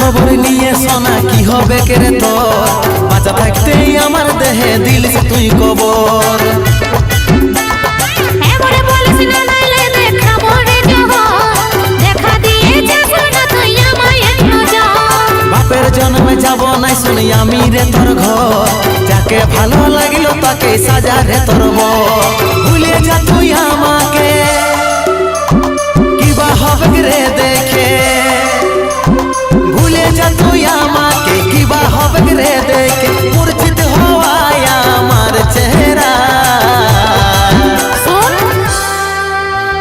খবর নিয়ে সোনা কি হবে কেরে তোর বাঁচা থাকতেই আমার দেহে দিলিস তুই কবর বাপের জন্মে যাব নাই শুনি আমি রে তোর ঘর যাকে ভালো লাগিল তাকে সাজা রে তোর ভুলে যা তুই আমাকে কিবা হবে রে দেখে ভুলে যা তুই আমাকে কিবা হবে রে দেখে মূর্ছিত হওয়ায় আমার চেহারা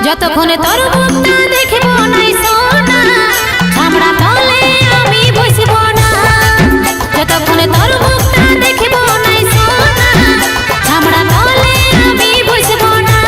যতক্ষণে তোর মুখটা দেখব নাই সোনা আমরা তলে আমি বসব না যতক্ষণে তোর মুখটা দেখব নাই সোনা আমরা তলে আমি বসব না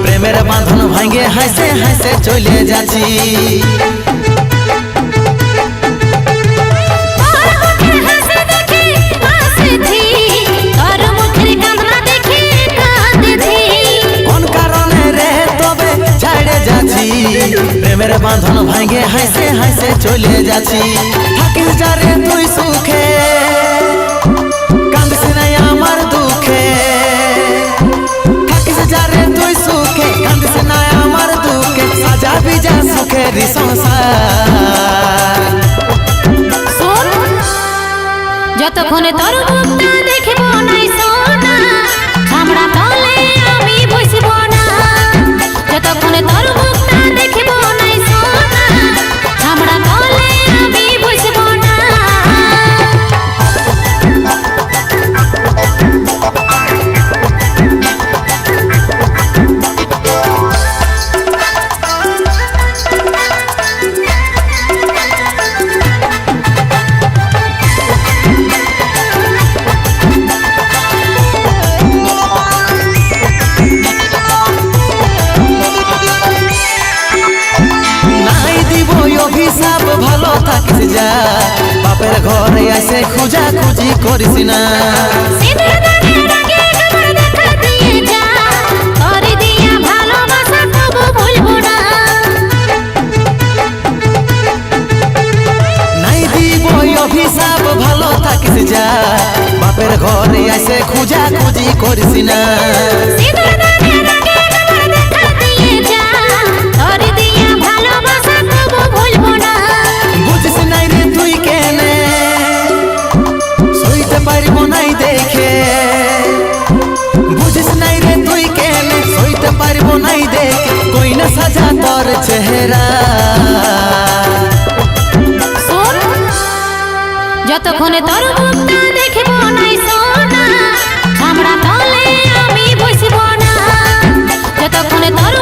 প্রেমের বাঁধন ভাঙে হাসে হাসে চলে যাচ্ছি কোন কারণে রে তবে ছাড়ে যাচ্ছি প্রেমের বাঁধন ভাঙে হাসে হাসে চলে যাচ্ছি থাকিস যা রে তুই সুখে কান্দিস নাই আমার দুঃখে থাকিস যা রে তুই সুখে কান্দিস নাই আমার দুঃখে সাজাবি যা সুখের সংসার যতক্ষণে তোর মুখটা দেখব নাই সোনা আমরা তলে আমি বসব না যতক্ষণে তোর মুখটা দেখব নাই সোনা আমরা তলে আমি বসব না ভালো থাকিস যা বাপের ঘরে আসে খুঁজা খুঁজি করিস না নাই দিব অভিশাপ ভালো থাকিস যা বাপের ঘরে আসে খুঁজা খুঁজি করিস না পারবো নাই দেখে বুঝিস নাই রে তুই কেনে সইতে পারবো নাই দেখে কই না সাজা তোর চেহারা যতক্ষণে তোর মুখটা দেখব নাই সোনা আমরা তলে আমি বসব না যতক্ষণে তোর